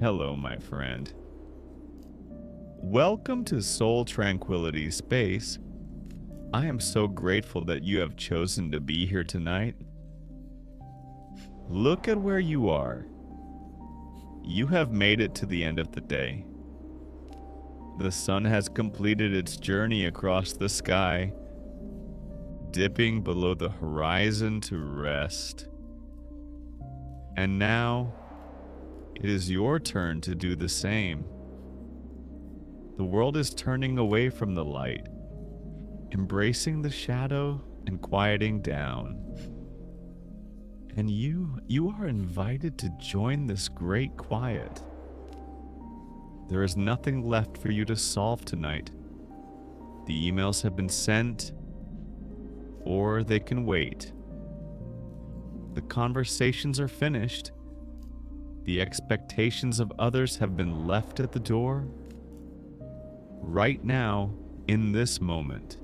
Hello, my friend. Welcome to Soul Tranquility Space. I am so grateful that you have chosen to be here tonight. Look at where you are. You have made it to the end of the day. The sun has completed its journey across the sky, dipping below the horizon to rest. And now, it is your turn to do the same. The world is turning away from the light, embracing the shadow and quieting down. And you are invited to join this great quiet. There is nothing left for you to solve tonight. The emails have been sent, or they can wait. The conversations are finished. The expectations of others have been left at the door. Right now, in this moment,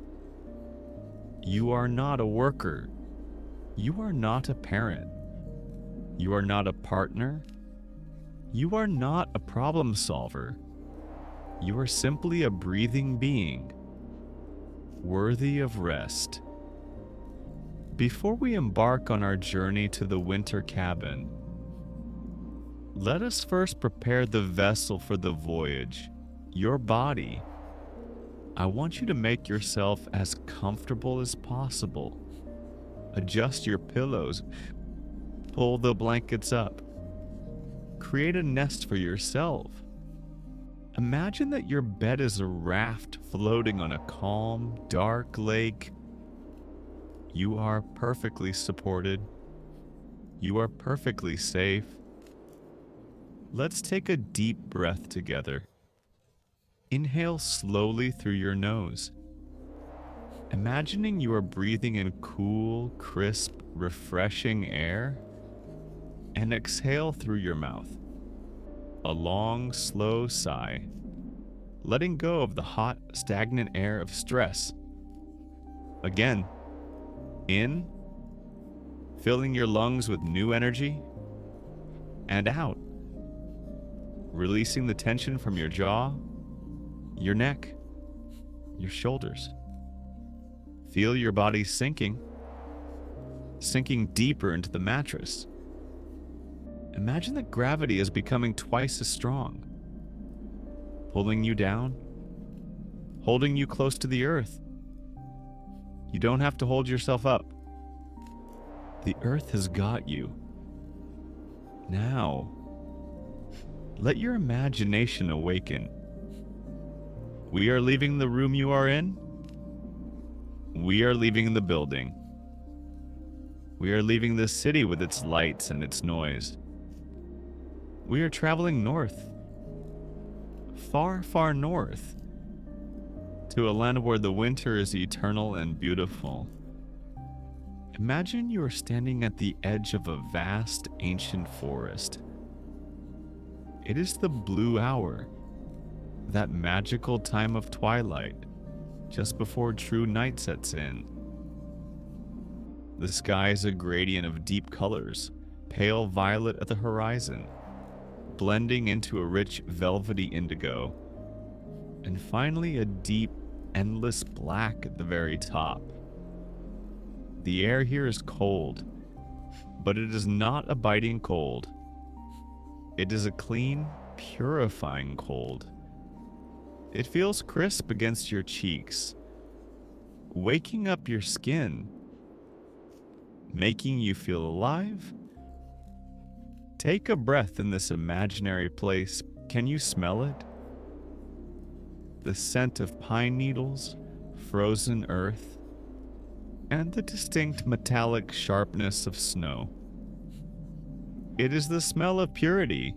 you are not a worker. You are not a parent. You are not a partner. You are not a problem solver. You are simply a breathing being, worthy of rest. Before we embark on our journey to the winter cabin, let us first prepare the vessel for the voyage, your body. I want you to make yourself as comfortable as possible. Adjust your pillows, pull the blankets up, create a nest for yourself. Imagine that your bed is a raft floating on a calm, dark lake. You are perfectly supported. You are perfectly safe. Let's take a deep breath together. Inhale slowly through your nose, imagining you are breathing in cool, crisp, refreshing air, and exhale through your mouth. A long, slow sigh, letting go of the hot, stagnant air of stress. Again, in, filling your lungs with new energy, and out, releasing the tension from your jaw, your neck, your shoulders. Feel your body sinking deeper into the mattress. Imagine that gravity is becoming twice as strong, pulling you down, holding you close to the earth. You don't have to hold yourself up. The earth has got you. Now, let your imagination awaken. We are leaving the room you are in. We are leaving the building. We are leaving the city with its lights and its noise. We are traveling north, far, far north, to a land where the winter is eternal and beautiful. Imagine you are standing at the edge of a vast, ancient forest. It is the blue hour, that magical time of twilight, just before true night sets in. The sky is a gradient of deep colors, pale violet at the horizon, blending into a rich velvety indigo, and finally a deep, endless black at the very top. The air here is cold, but it is not a biting cold. It is a clean, purifying cold. It feels crisp against your cheeks, waking up your skin, making you feel alive. Take a breath in this imaginary place. Can you smell it? The scent of pine needles, frozen earth, and the distinct metallic sharpness of snow. It is the smell of purity.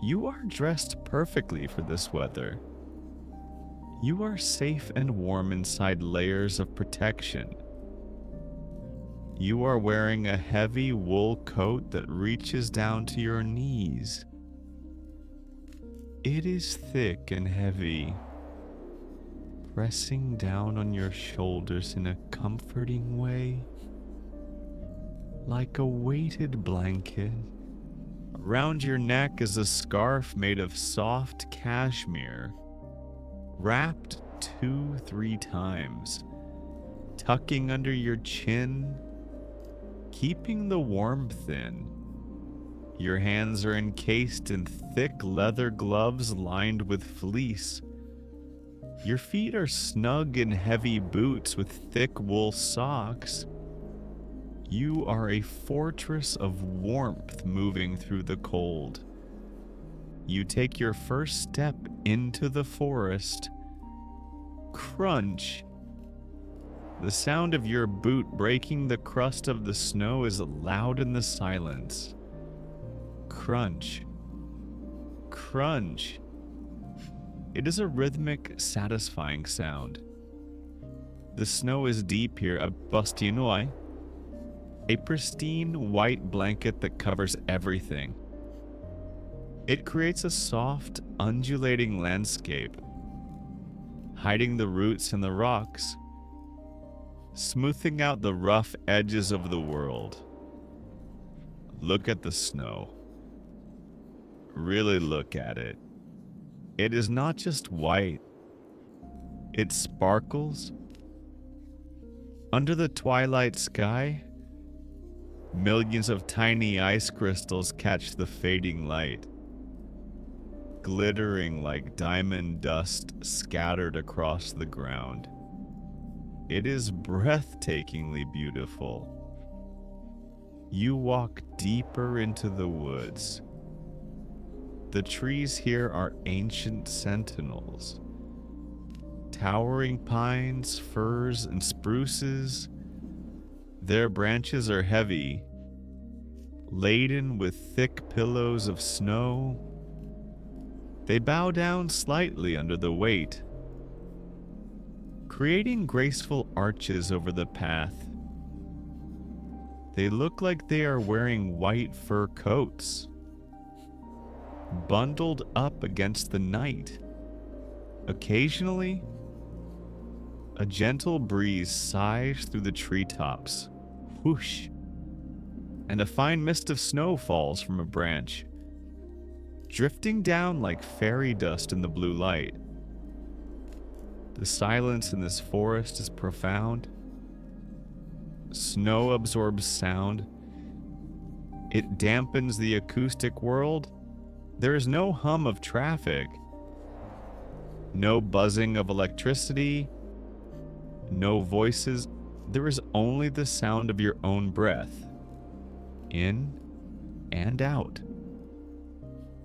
You are dressed perfectly for this weather. You are safe and warm inside layers of protection. You are wearing a heavy wool coat that reaches down to your knees. It is thick and heavy, pressing down on your shoulders in a comforting way, like a weighted blanket. Around your neck is a scarf made of soft cashmere, wrapped 2-3 times, tucking under your chin, keeping the warmth in. Your hands are encased in thick leather gloves lined with fleece. Your feet are snug in heavy boots with thick wool socks. You are a fortress of warmth moving through the cold. You take your first step into the forest. Crunch. The sound of your boot breaking the crust of the snow is loud in the silence. Crunch. Crunch. It is a rhythmic, satisfying sound. The snow is deep here at Bastinois, a pristine white blanket that covers everything. It creates a soft, undulating landscape, hiding the roots in the rocks, smoothing out the rough edges of the world. Look at the snow. Really look at it. It is not just white. It sparkles. Under the twilight sky, millions of tiny ice crystals catch the fading light, glittering like diamond dust scattered across the ground. It is breathtakingly beautiful. You walk deeper into the woods. The trees here are ancient sentinels. Towering pines, firs, and spruces. Their branches are heavy, laden with thick pillows of snow. They bow down slightly under the weight, creating graceful arches over the path. They look like they are wearing white fur coats, bundled up against the night. Occasionally, a gentle breeze sighs through the treetops, whoosh, and a fine mist of snow falls from a branch, drifting down like fairy dust in the blue light. The silence in this forest is profound. Snow absorbs sound. It dampens the acoustic world. There is no hum of traffic, no buzzing of electricity, no voices. There is only the sound of your own breath, in and out,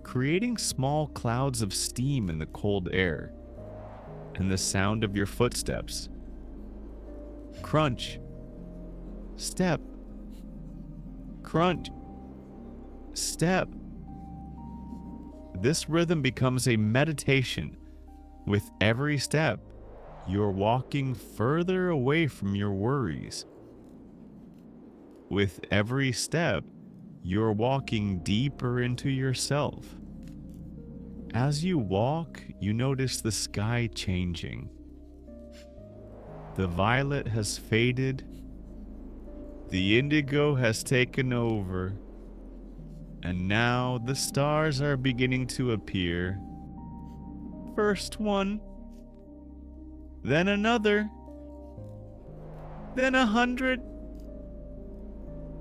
creating small clouds of steam in the cold air, and the sound of your footsteps. Crunch, step, crunch, step. This rhythm becomes a meditation. With every step, you're walking further away from your worries. With every step, you're walking deeper into yourself. As you walk, you notice the sky changing. The violet has faded. The indigo has taken over. And now the stars are beginning to appear. First one, then another, then 100.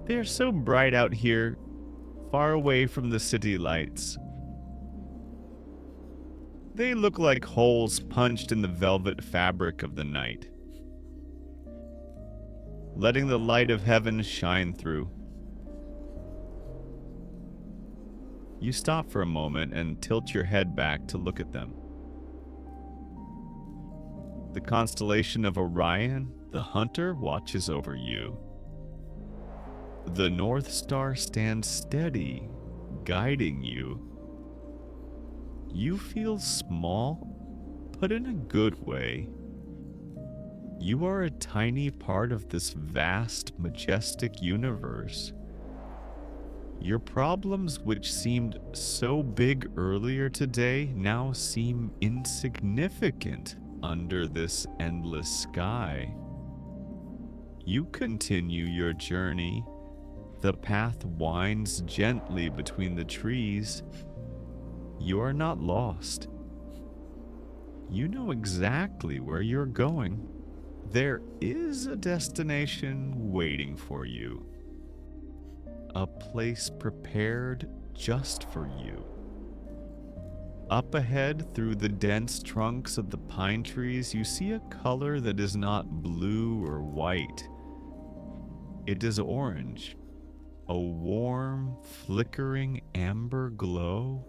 They're so bright out here, far away from the city lights. They look like holes punched in the velvet fabric of the night, letting the light of heaven shine through. You stop for a moment and tilt your head back to look at them. The constellation of Orion, the hunter, watches over you. The North Star stands steady, guiding you. You feel small, but in a good way. You are a tiny part of this vast, majestic universe. Your problems, which seemed so big earlier today, now seem insignificant under this endless sky. You continue your journey, the path winds gently between the trees, you are not lost. You know exactly where you're going. There is a destination waiting for you. A place prepared just for you. Up ahead, through the dense trunks of the pine trees, you see a color that is not blue or white. It is orange. A warm, flickering amber glow.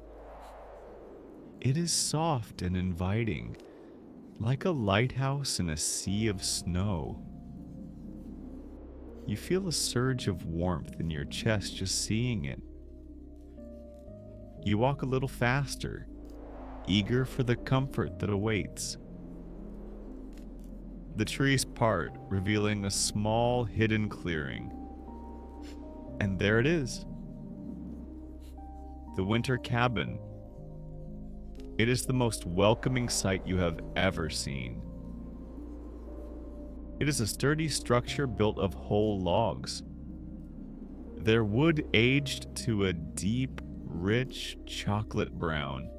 It is soft and inviting, like a lighthouse in a sea of snow. You feel a surge of warmth in your chest just seeing it. You walk a little faster, eager for the comfort that awaits. The trees part, revealing a small hidden clearing. And there it is. The winter cabin. It is the most welcoming sight you have ever seen. It is a sturdy structure built of whole logs. Their wood aged to a deep, rich chocolate brown.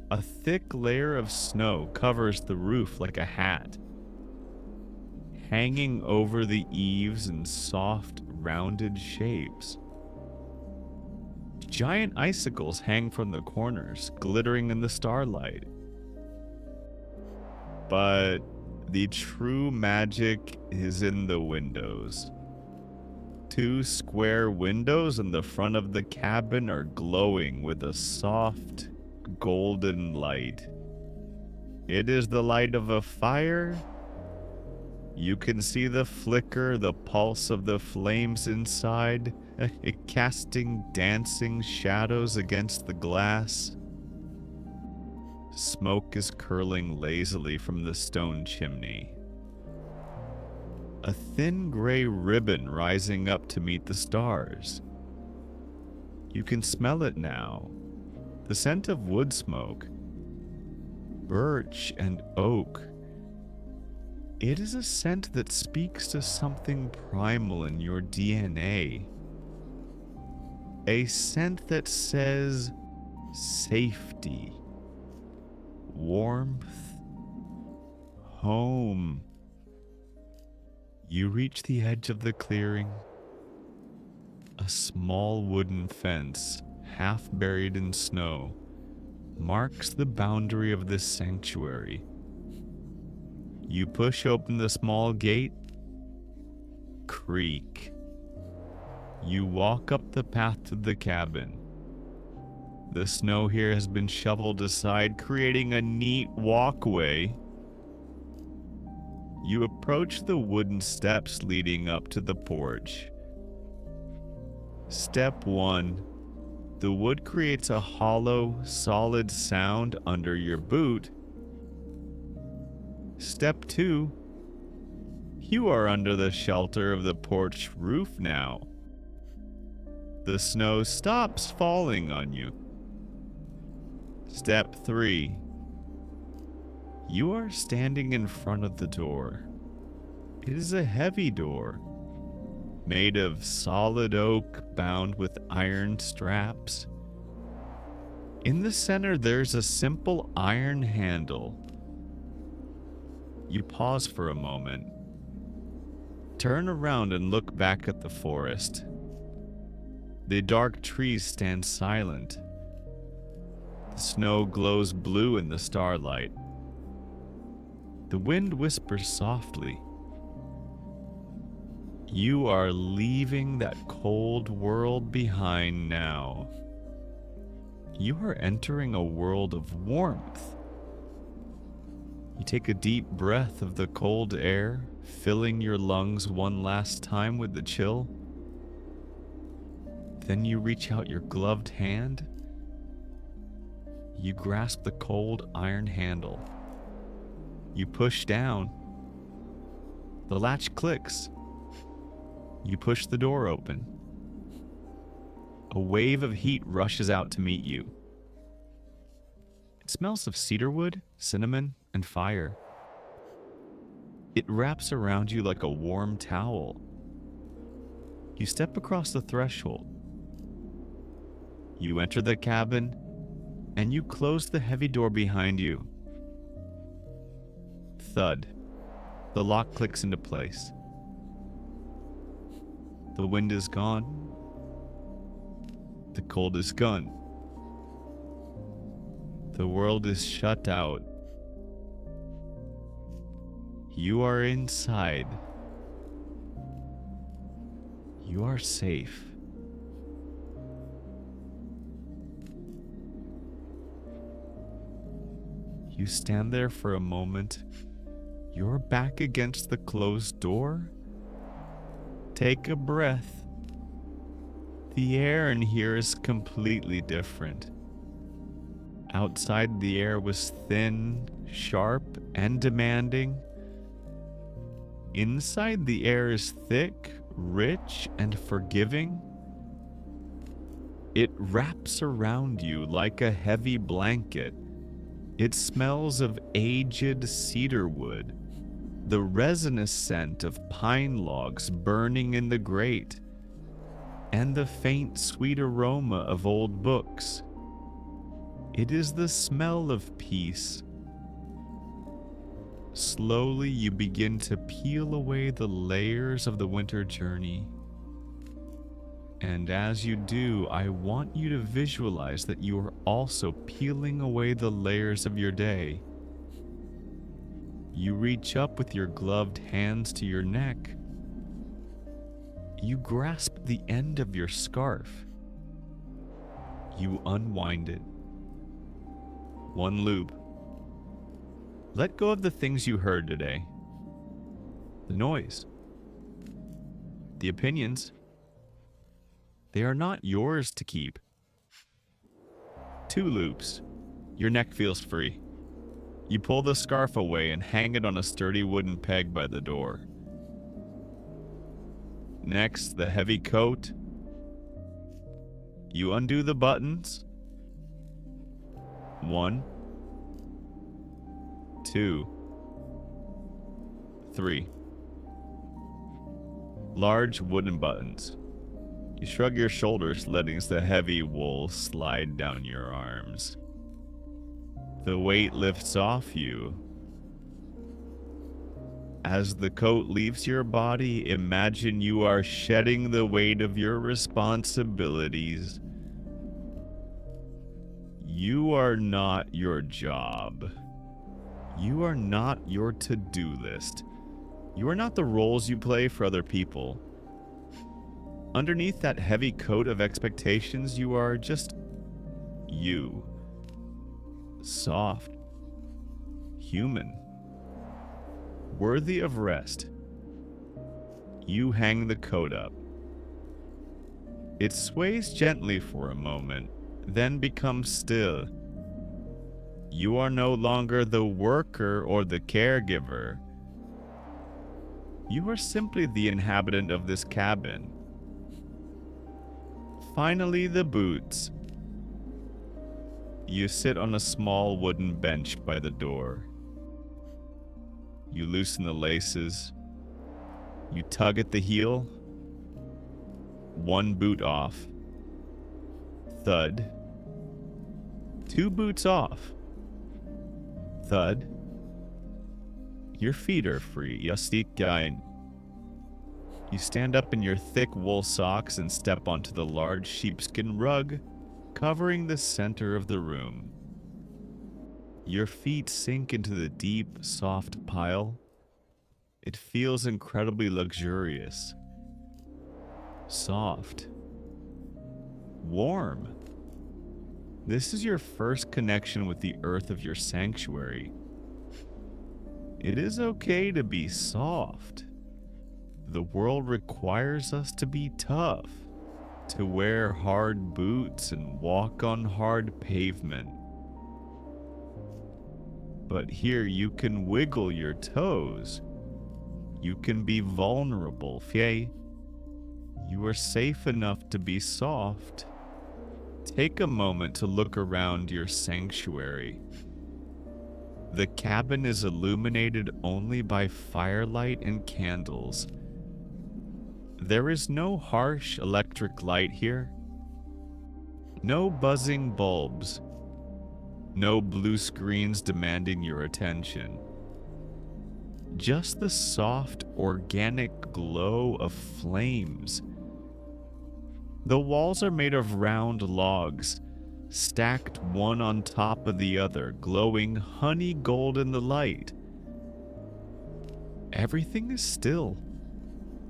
A thick layer of snow covers the roof like a hat, hanging over the eaves in soft, rounded shapes. Giant icicles hang from the corners, glittering in the starlight. But the true magic is in the windows. 2 square windows in the front of the cabin are glowing with a soft, golden light. It is the light of a fire. You can see the flicker, the pulse of the flames inside, casting dancing shadows against the glass. Smoke is curling lazily from the stone chimney. A thin gray ribbon rising up to meet the stars. You can smell it now. The scent of wood smoke, birch and oak. It is a scent that speaks to something primal in your DNA. A scent that says safety, warmth, home. You reach the edge of the clearing. A small wooden fence, half buried in snow, marks the boundary of this sanctuary. You push open the small gate. Creak. You walk up the path to the cabin. The snow here has been shoveled aside, creating a neat walkway. You approach the wooden steps leading up to the porch. Step 1. The wood creates a hollow, solid sound under your boot. Step 2. You are under the shelter of the porch roof now. The snow stops falling on you. Step 3. You are standing in front of the door. It is a heavy door, made of solid oak bound with iron straps. In the center, there's a simple iron handle. You pause for a moment. Turn around and look back at the forest. The dark trees stand silent. The snow glows blue in the starlight. The wind whispers softly. You are leaving that cold world behind now. You are entering a world of warmth. You take a deep breath of the cold air, filling your lungs one last time with the chill. Then you reach out your gloved hand. You grasp the cold iron handle. You push down. The latch clicks. You push the door open. A wave of heat rushes out to meet you. It smells of cedarwood, cinnamon, and fire. It wraps around you like a warm towel. You step across the threshold. You enter the cabin, and you close the heavy door behind you. Thud. The lock clicks into place. The wind is gone. The cold is gone. The world is shut out. You are inside. You are safe. You stand there for a moment. Your back against the closed door. Take a breath. The air in here is completely different. Outside, the air was thin, sharp, and demanding. Inside, the air is thick, rich, and forgiving. It wraps around you like a heavy blanket. It smells of aged cedar wood, the resinous scent of pine logs burning in the grate, and the faint, sweet aroma of old books. It is the smell of peace. Slowly, you begin to peel away the layers of the winter journey. And as you do, I want you to visualize that you are also peeling away the layers of your day. You reach up with your gloved hands to your neck. You grasp the end of your scarf. You unwind it. One loop. Let go of the things you heard today. The noise. The opinions. They are not yours to keep. Two loops. Your neck feels free. You pull the scarf away and hang it on a sturdy wooden peg by the door. Next, the heavy coat. You undo the buttons. 1, 2, 3. Large wooden buttons. You shrug your shoulders, letting the heavy wool slide down your arms. The weight lifts off you. As the coat leaves your body, imagine you are shedding the weight of your responsibilities. You are not your job. You are not your to-do list. You are not the roles you play for other people. Underneath that heavy coat of expectations, you are just you. Soft. Human. Worthy of rest. You hang the coat up. It sways gently for a moment, then becomes still. You are no longer the worker or the caregiver. You are simply the inhabitant of this cabin. Finally, the boots. You sit on a small wooden bench by the door. You loosen the laces. You tug at the heel. One boot off. Thud. Two boots off. Thud. Your feet are free. Jastikgein. You stand up in your thick wool socks and step onto the large sheepskin rug, covering the center of the room. Your feet sink into the deep, soft pile. It feels incredibly luxurious. Soft. Warm. This is your first connection with the earth of your sanctuary. It is okay to be soft. The world requires us to be tough, to wear hard boots and walk on hard pavement. But here you can wiggle your toes. You can be vulnerable. Faye, you are safe enough to be soft. Take a moment to look around your sanctuary. The cabin is illuminated only by firelight and candles. There is no harsh electric light here, no buzzing bulbs, no blue screens demanding your attention. Just the soft, organic glow of flames. The walls are made of round logs, stacked one on top of the other, glowing honey gold in the light. Everything is still.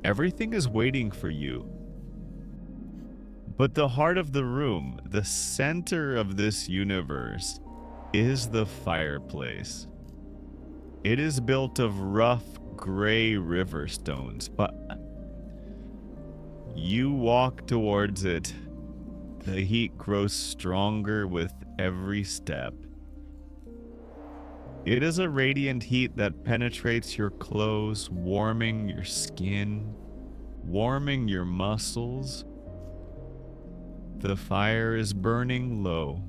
Everything is waiting for you. But the heart of the room, the center of this universe, is the fireplace. It is built of rough, gray river stones, but you walk towards it. The heat grows stronger with every step. It is a radiant heat that penetrates your clothes, warming your skin, warming your muscles. The fire is burning low.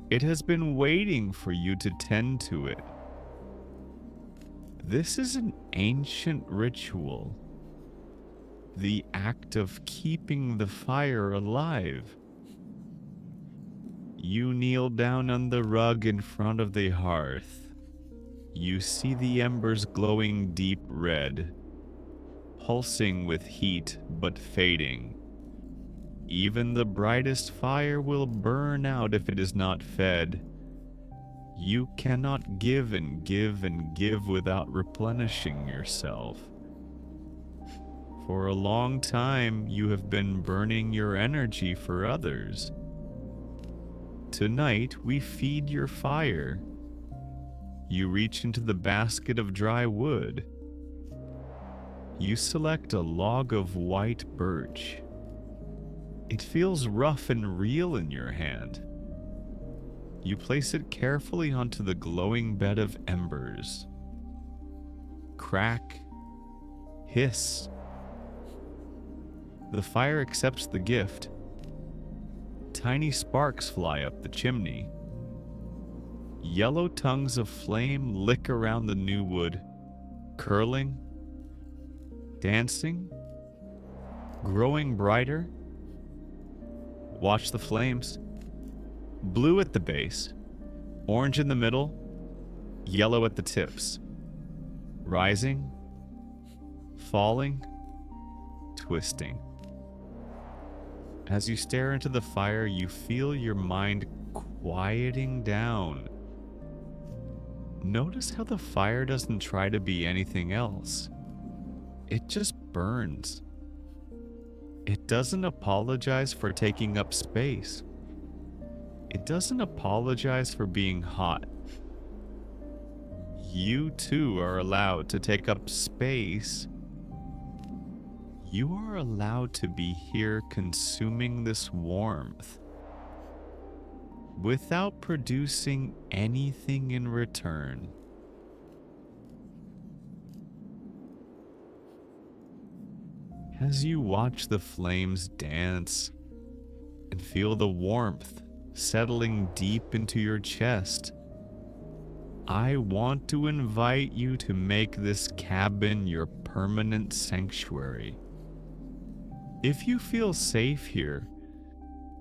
It has been waiting for you to tend to it. This is an ancient ritual. The act of keeping the fire alive. You kneel down on the rug in front of the hearth. You see the embers glowing deep red, pulsing with heat but fading. Even the brightest fire will burn out if it is not fed. You cannot give and give and give without replenishing yourself. For a long time, you have been burning your energy for others. Tonight, we feed your fire. You reach into the basket of dry wood. You select a log of white birch. It feels rough and real in your hand. You place it carefully onto the glowing bed of embers. Crack, hiss. The fire accepts the gift. Tiny sparks fly up the chimney. Yellow tongues of flame lick around the new wood, curling, dancing, growing brighter. Watch the flames. Blue at the base, orange in the middle, yellow at the tips. Rising, falling, twisting. As you stare into the fire, you feel your mind quieting down. Notice how the fire doesn't try to be anything else. It just burns. It doesn't apologize for taking up space. It doesn't apologize for being hot. You too are allowed to take up space. You are allowed to be here consuming this warmth without producing anything in return. As you watch the flames dance and feel the warmth settling deep into your chest, I want to invite you to make this cabin your permanent sanctuary. If you feel safe here,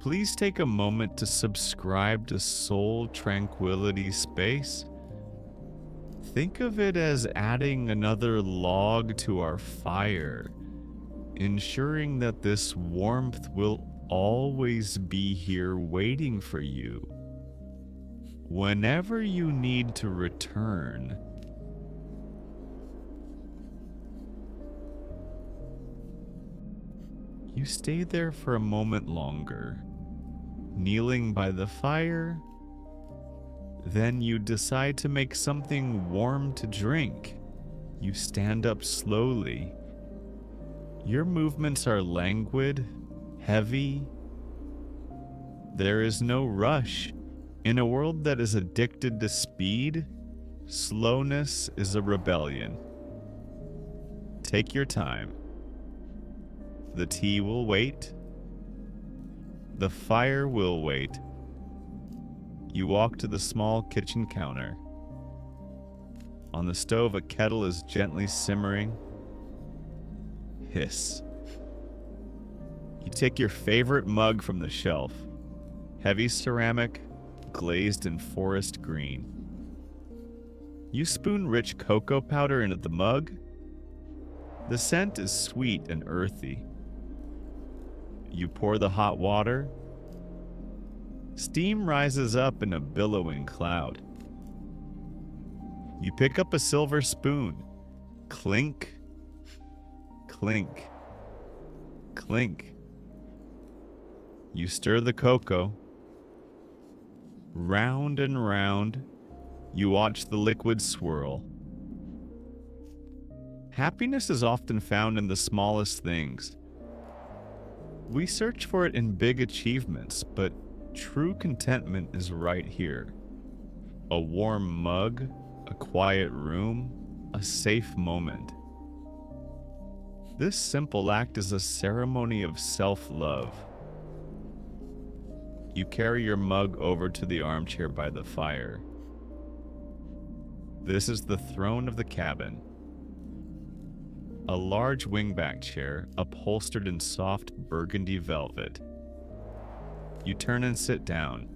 please take a moment to subscribe to Soul Tranquility Space. Think of it as adding another log to our fire, ensuring that this warmth will always be here waiting for you. Whenever you need to return, you stay there for a moment longer, kneeling by the fire. Then you decide to make something warm to drink. You stand up slowly. Your movements are languid, heavy. There is no rush. In a world that is addicted to speed, slowness is a rebellion. Take your time. The tea will wait. The fire will wait. You walk to the small kitchen counter. On the stove, a kettle is gently simmering. hiss. You take your favorite mug from the shelf, heavy ceramic, glazed in forest green. You spoon rich cocoa powder into the mug. The scent is sweet and earthy. You pour the hot water. Steam rises up in a billowing cloud. You pick up a silver spoon. Clink, clink, clink. You stir the cocoa. Round and round, you watch the liquid swirl. Happiness is often found in the smallest things. We search for it in big achievements, but true contentment is right here. A warm mug, a quiet room, a safe moment. This simple act is a ceremony of self-love. You carry your mug over to the armchair by the fire. This is the throne of the cabin. A large wingback chair upholstered in soft burgundy velvet. You turn and sit down.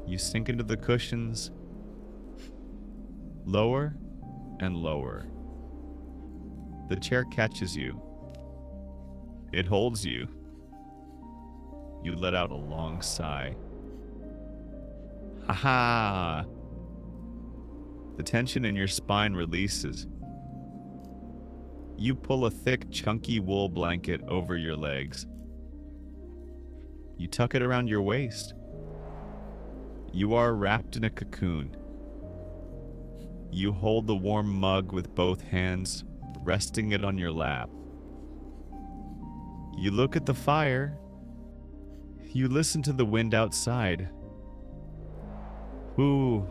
You sink into the cushions, lower and lower. The chair catches you. It holds you. You let out a long sigh. Ha ha! The tension in your spine releases. You pull a thick, chunky wool blanket over your legs. You tuck it around your waist. You are wrapped in a cocoon. You hold the warm mug with both hands, resting it on your lap. You look at the fire. You listen to the wind outside. Ooh.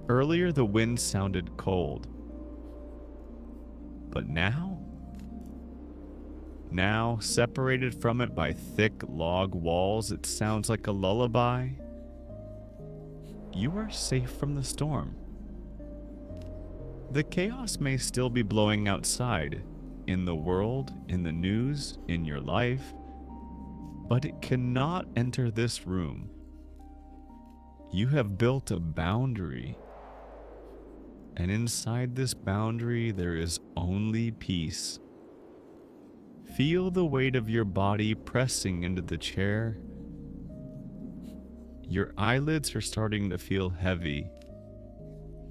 Earlier the wind sounded cold. But now, separated from it by thick log walls, it sounds like a lullaby. You are safe from the storm. The chaos may still be blowing outside, in the world, in the news, in your life, but it cannot enter this room. You have built a boundary. And inside this boundary, there is only peace. Feel the weight of your body pressing into the chair. Your eyelids are starting to feel heavy.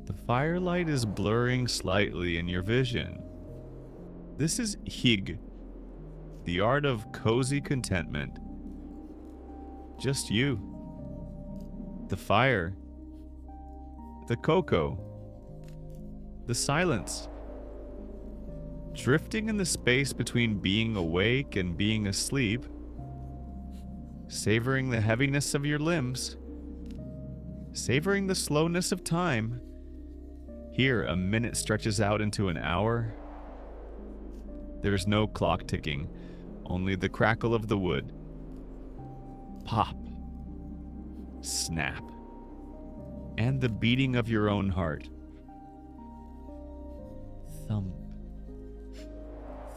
The firelight is blurring slightly in your vision. This is Hygge, the art of cozy contentment. Just you, the fire, the cocoa, the silence, drifting in the space between being awake and being asleep, savoring the heaviness of your limbs, savoring the slowness of time. Here, a minute stretches out into an hour. There's no clock ticking, only the crackle of the wood. Pop, snap, and the beating of your own heart. Thump,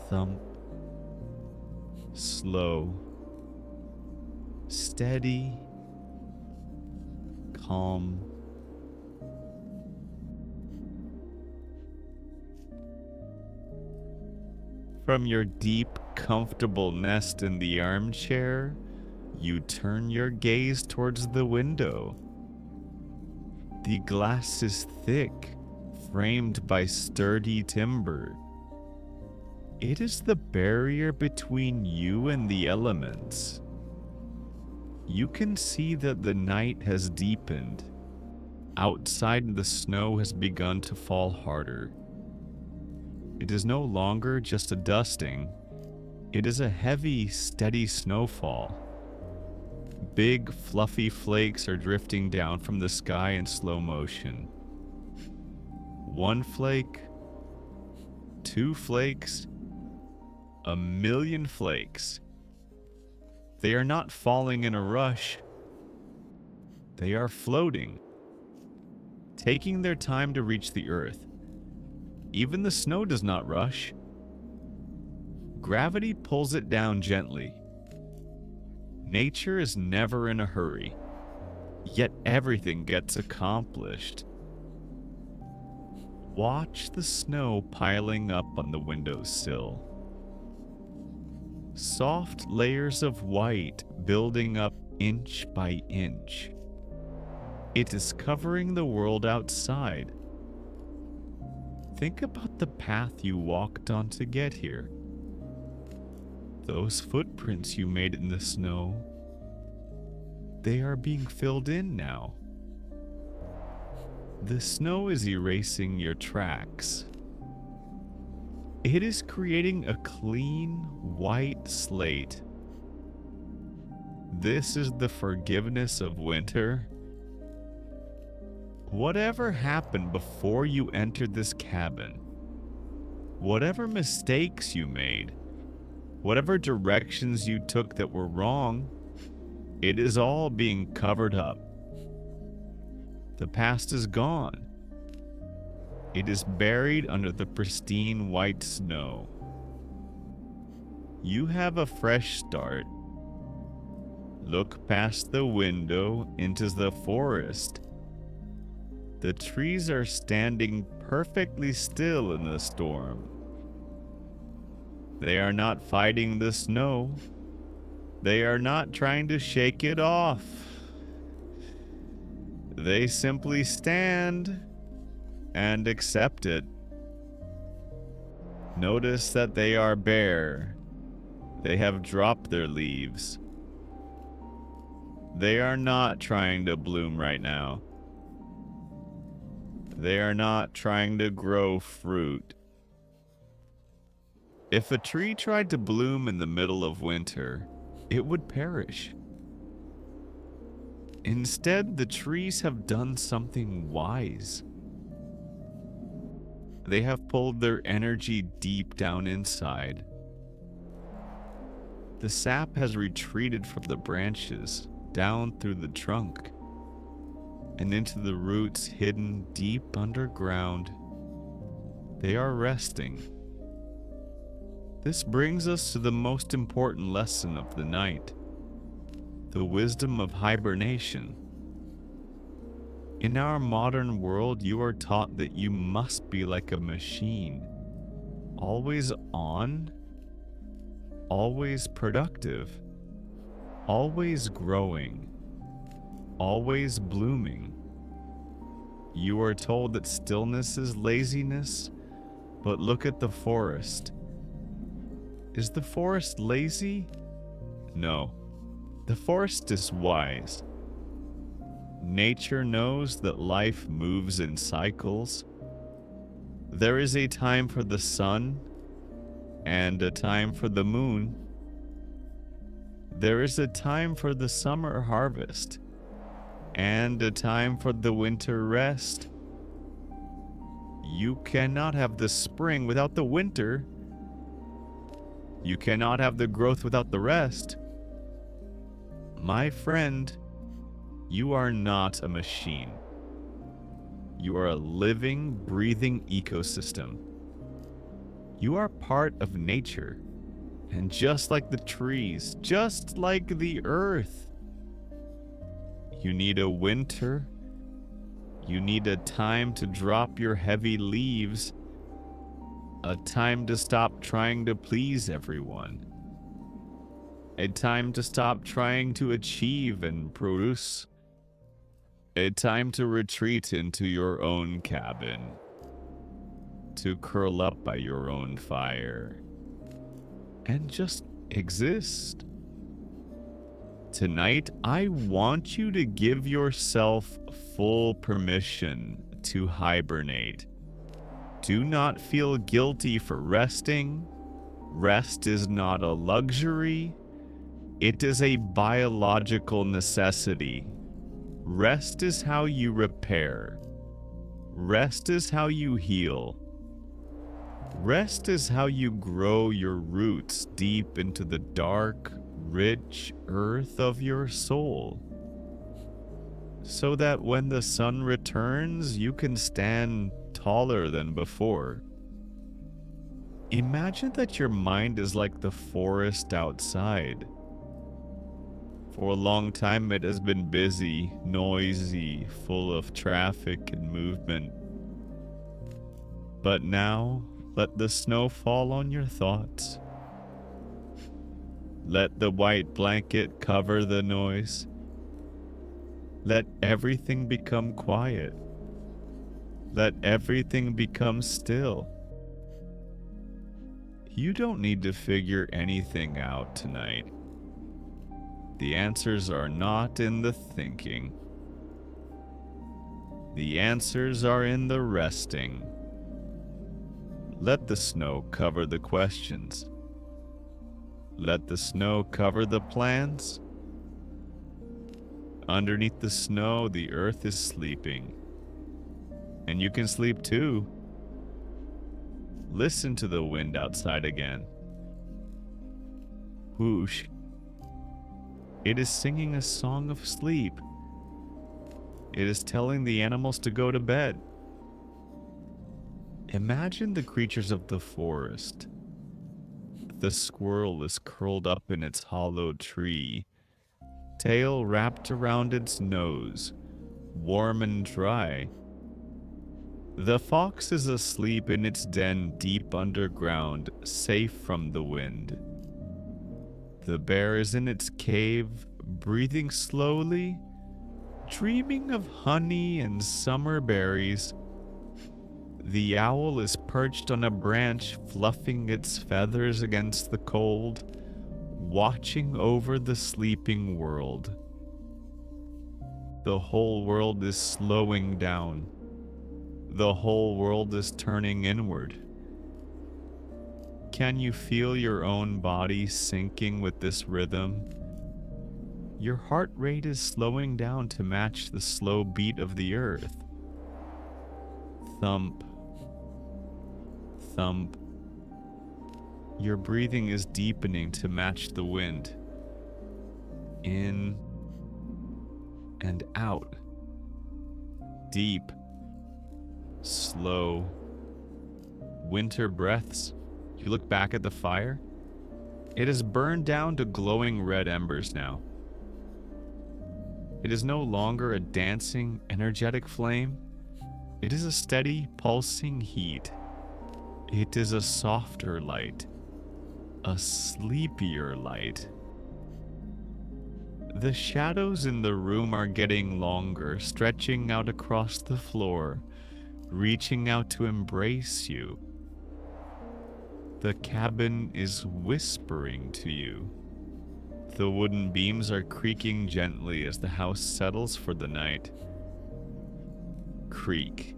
thump, slow, steady, calm. From your deep, comfortable nest in the armchair, you turn your gaze towards the window. The glass is thick, framed by sturdy timber. It is the barrier between you and the elements. You can see that the night has deepened. Outside, the snow has begun to fall harder. It is no longer just a dusting. It is a heavy, steady snowfall. Big, fluffy flakes are drifting down from the sky in slow motion. 1 flake, 2 flakes, 1,000,000 flakes. They are not falling in a rush. They are floating, taking their time to reach the earth. Even the snow does not rush. Gravity pulls it down gently. Nature is never in a hurry, yet everything gets accomplished. Watch the snow piling up on the windowsill. Soft layers of white building up inch by inch. It is covering the world outside. Think about the path you walked on to get here. Those footprints you made in the snow, they are being filled in now. The snow is erasing your tracks. It is creating a clean, white slate. This is the forgiveness of winter. Whatever happened before you entered this cabin, whatever mistakes you made, whatever directions you took that were wrong, it is all being covered up. The past is gone. It is buried under the pristine white snow. You have a fresh start. Look past the window into the forest. The trees are standing perfectly still in the storm. They are not fighting the snow. They are not trying to shake it off. They simply stand and accept it. Notice that they are bare. They have dropped their leaves. They are not trying to bloom right now. They are not trying to grow fruit. If a tree tried to bloom in the middle of winter, it would perish. Instead, the trees have done something wise. They have pulled their energy deep down inside. The sap has retreated from the branches, down through the trunk, and into the roots hidden deep underground. They are resting. This brings us to the most important lesson of the night, the wisdom of hibernation. In our modern world, you are taught that you must be like a machine, always on, always productive, always growing, always blooming. You are told that stillness is laziness, but look at the forest. Is the forest lazy? No. The forest is wise. Nature knows that life moves in cycles. There is a time for the sun and a time for the moon. There is a time for the summer harvest and a time for the winter rest. You cannot have the spring without the winter. You cannot have the growth without the rest. My friend, you are not a machine. You are a living, breathing ecosystem. You are part of nature. And just like the trees, just like the earth, you need a winter. You need a time to drop your heavy leaves. A time to stop trying to please everyone. A time to stop trying to achieve and produce. A time to retreat into your own cabin. To curl up by your own fire. And just exist. Tonight, I want you to give yourself full permission to hibernate. Do not feel guilty for resting. Rest is not a luxury. It is a biological necessity. Rest is how you repair. Rest is how you heal. Rest is how you grow your roots deep into the dark, rich earth of your soul, so that when the sun returns, you can stand taller than before. Imagine that your mind is like the forest outside. For a long time, it has been busy, noisy, full of traffic and movement. But now, let the snow fall on your thoughts. Let the white blanket cover the noise. Let everything become quiet. Let everything become still. You don't need to figure anything out tonight. The answers are not in the thinking. The answers are in the resting. Let the snow cover the questions. Let the snow cover the plans. Underneath the snow, the earth is sleeping. And you can sleep too. Listen to the wind outside again. Whoosh. It is singing a song of sleep. It is telling the animals to go to bed. Imagine the creatures of the forest. The squirrel is curled up in its hollow tree, tail wrapped around its nose, warm and dry. The fox is asleep in its den deep underground, safe from the wind. The bear is in its cave, breathing slowly, dreaming of honey and summer berries. The owl is perched on a branch, fluffing its feathers against the cold, watching over the sleeping world. The whole world is slowing down. The whole world is turning inward. Can you feel your own body syncing with this rhythm? Your heart rate is slowing down to match the slow beat of the earth. Thump. Thump. Your breathing is deepening to match the wind. In and out. Deep. Slow. Winter breaths. You look back at the fire. It has burned down to glowing red embers now. It is no longer a dancing, energetic flame. It is a steady, pulsing heat. It is a softer light. A sleepier light. The shadows in the room are getting longer, stretching out across the floor, reaching out to embrace you. The cabin is whispering to you. The wooden beams are creaking gently as the house settles for the night. Creak.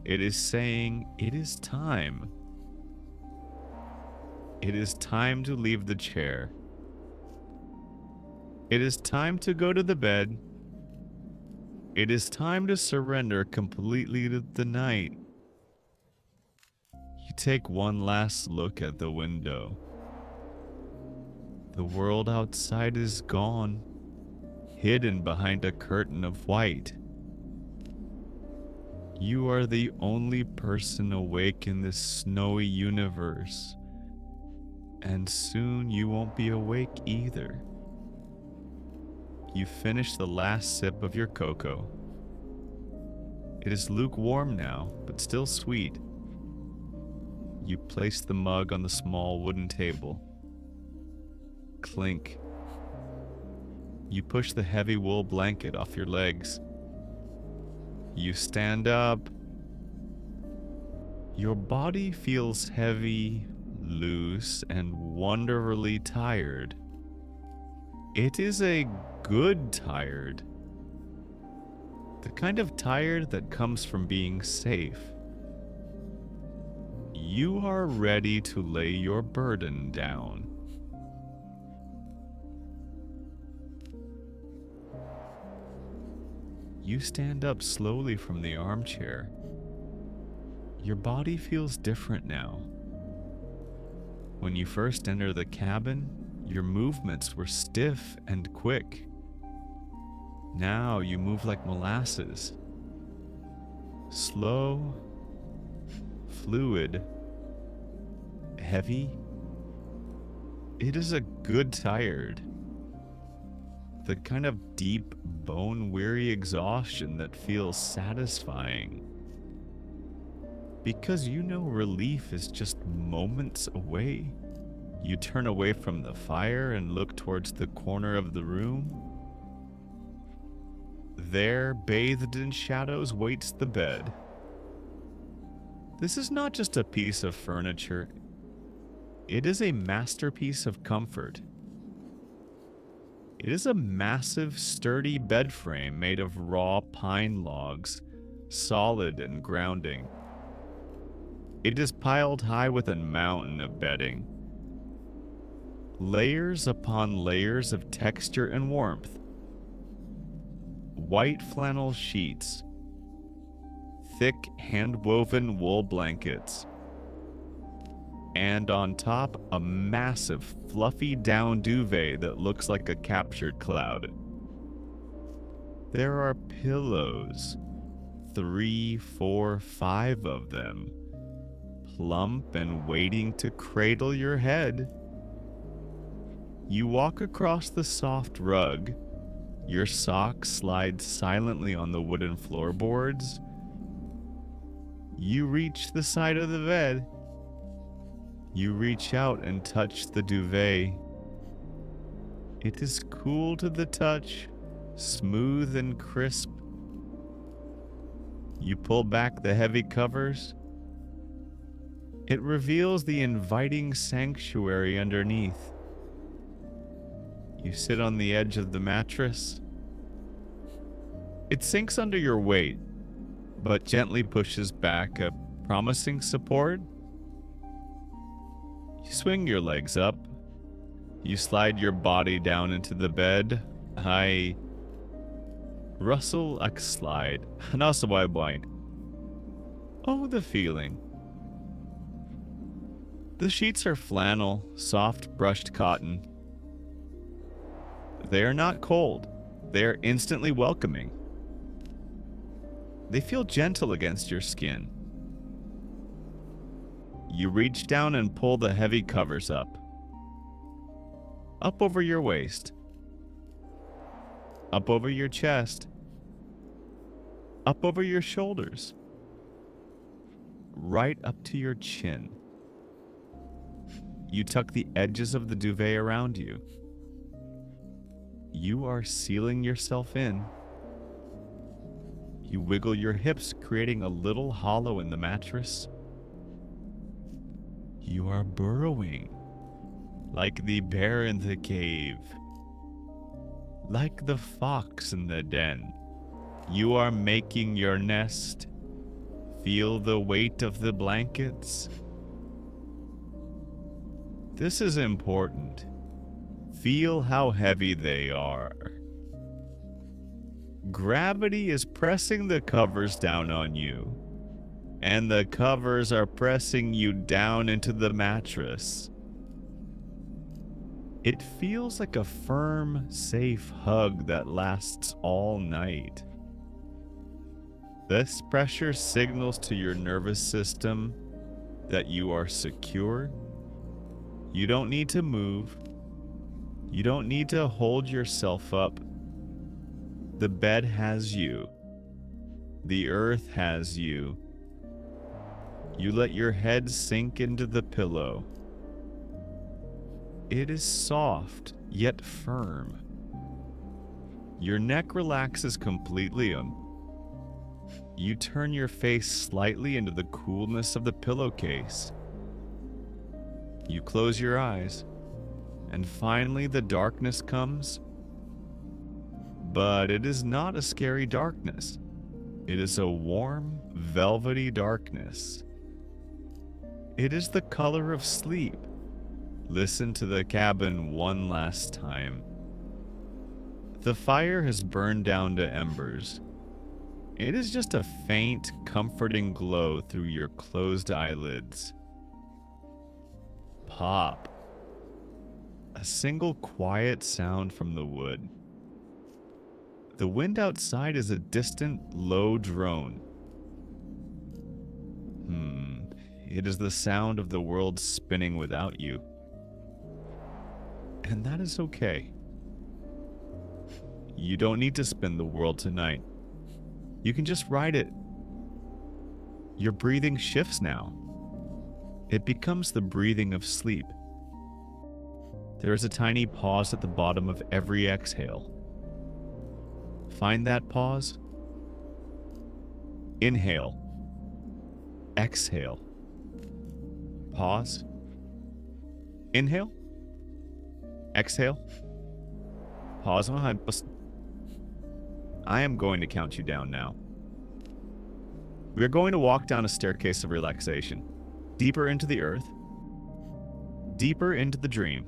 It is saying, it is time. It is time to leave the chair. It is time to go to the bed. It is time to surrender completely to the night. You take one last look at the window. The world outside is gone, hidden behind a curtain of white. You are the only person awake in this snowy universe, and soon you won't be awake either. You finish the last sip of your cocoa. It is lukewarm now, but still sweet. You place the mug on the small wooden table. Clink. You push the heavy wool blanket off your legs. You stand up. Your body feels heavy, loose, and wonderfully tired. It is a good tired. The kind of tired that comes from being safe. You are ready to lay your burden down. You stand up slowly from the armchair. Your body feels different now. When you first enter the cabin, your movements were stiff and quick. Now you move like molasses. Slow, fluid, heavy. It is a good tired. The kind of deep, bone-weary exhaustion that feels satisfying. Because you know relief is just moments away. You turn away from the fire and look towards the corner of the room. There, bathed in shadows, waits the bed. This is not just a piece of furniture. It is a masterpiece of comfort. It is a massive, sturdy bed frame made of raw pine logs, solid and grounding. It is piled high with a mountain of bedding. Layers upon layers of texture and warmth. White flannel sheets. Thick hand-woven wool blankets. And on top, a massive, fluffy down duvet that looks like a captured cloud. There are pillows. 3, 4, 5 of them. Plump and waiting to cradle your head. You walk across the soft rug. Your socks slide silently on the wooden floorboards. You reach the side of the bed. You reach out and touch the duvet. It is cool to the touch, smooth and crisp. You pull back the heavy covers. It reveals the inviting sanctuary underneath. You sit on the edge of the mattress. It sinks under your weight, but gently pushes back, a promising support. You swing your legs up. You slide your body down into the bed. I rustle a slide. Nasa wine. Oh, the feeling. The sheets are flannel, soft brushed cotton. They are not cold. They are instantly welcoming. They feel gentle against your skin. You reach down and pull the heavy covers up. Up over your waist. Up over your chest. Up over your shoulders. Right up to your chin. You tuck the edges of the duvet around you. You are sealing yourself in. You wiggle your hips, creating a little hollow in the mattress. You are burrowing, like the bear in the cave, like the fox in the den. You are making your nest. Feel the weight of the blankets. This is important. Feel how heavy they are. Gravity is pressing the covers down on you, and the covers are pressing you down into the mattress. It feels like a firm, safe hug that lasts all night. This pressure signals to your nervous system that you are secure. You don't need to move. You don't need to hold yourself up. The bed has you. The earth has you. You let your head sink into the pillow. It is soft, yet firm. Your neck relaxes completely. You turn your face slightly into the coolness of the pillowcase. You close your eyes, and finally the darkness comes. But it is not a scary darkness. It is a warm, velvety darkness. It is the color of sleep. Listen to the cabin one last time. The fire has burned down to embers. It is just a faint, comforting glow through your closed eyelids. Pop. A single quiet sound from the wood. The wind outside is a distant, low drone. It is the sound of the world spinning without you. And that is okay. You don't need to spin the world tonight. You can just ride it. Your breathing shifts now. It becomes the breathing of sleep. There is a tiny pause at the bottom of every exhale. Find that pause. Inhale. Exhale. Pause. Inhale. Exhale. Pause. I am going to count you down now. We are going to walk down a staircase of relaxation, deeper into the earth, deeper into the dream.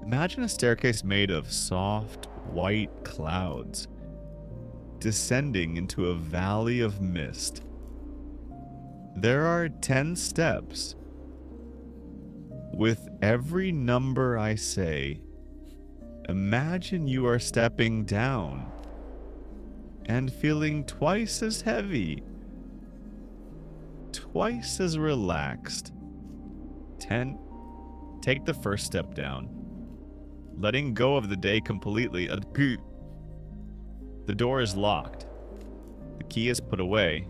Imagine a staircase made of soft, white clouds, descending into a valley of mist. There are 10 steps. With every number I say, imagine you are stepping down and feeling twice as heavy, twice as relaxed. 10. Take the first step down, letting go of the day completely. The door is locked. The key is put away.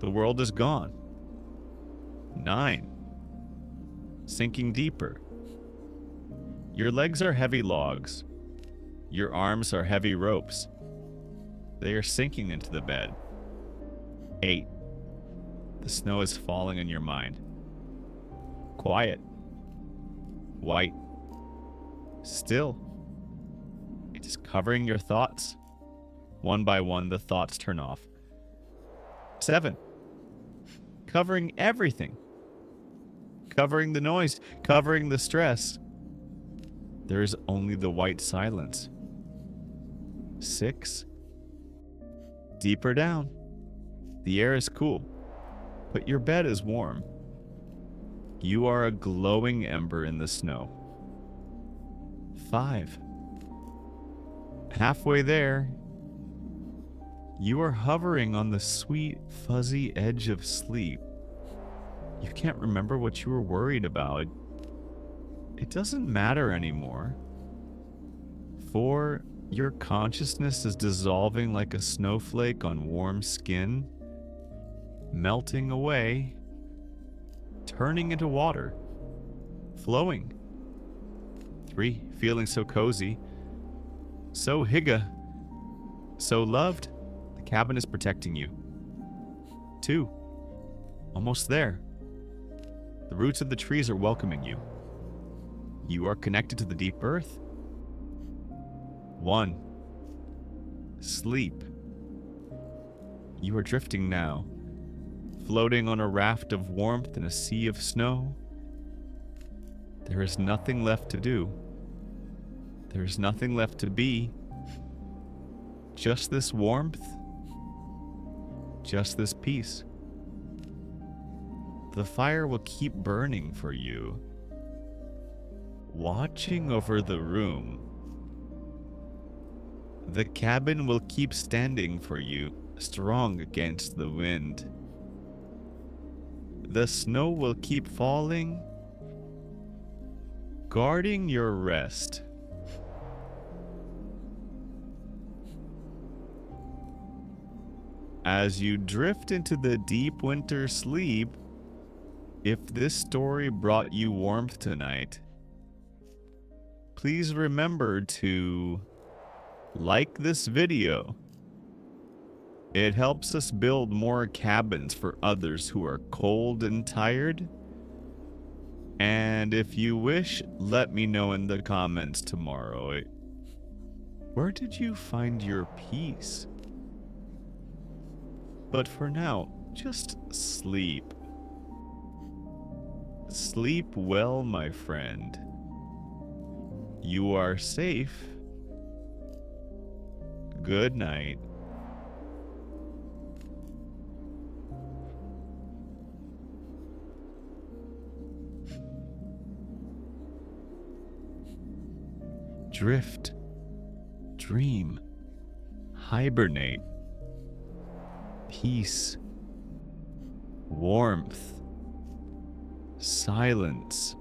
The world is gone. 9. Sinking deeper. Your legs are heavy logs. Your arms are heavy ropes. They are sinking into the bed. 8. The snow is falling in your mind. Quiet. White. Still. It is covering your thoughts. One by one, the thoughts turn off. 7. Covering everything. Covering the noise. Covering the stress. There is only the white silence. 6. Deeper down. The air is cool, but your bed is warm. You are a glowing ember in the snow. 5. Halfway there, you are hovering on the sweet, fuzzy edge of sleep. You can't remember what you were worried about. It doesn't matter anymore. 4. Your consciousness is dissolving like a snowflake on warm skin, melting away, turning into water, flowing. 3. Feeling so cozy, so Hygge, so loved. The cabin is protecting you. 2. Almost there. The roots of the trees are welcoming you. You are connected to the deep earth. 1. Sleep. You are drifting now, floating on a raft of warmth in a sea of snow. There is nothing left to do. There is nothing left to be. Just this warmth. Just this peace. The fire will keep burning for you, watching over the room. The cabin will keep standing for you, strong against the wind. The snow will keep falling, guarding your rest. As you drift into the deep winter sleep, if this story brought you warmth tonight, please remember to like this video. It helps us build more cabins for others who are cold and tired. And if you wish, let me know in the comments tomorrow. Where did you find your peace? But for now, just sleep. Sleep well, my friend. You are safe. Good night. Drift, dream, hibernate, peace, warmth, silence,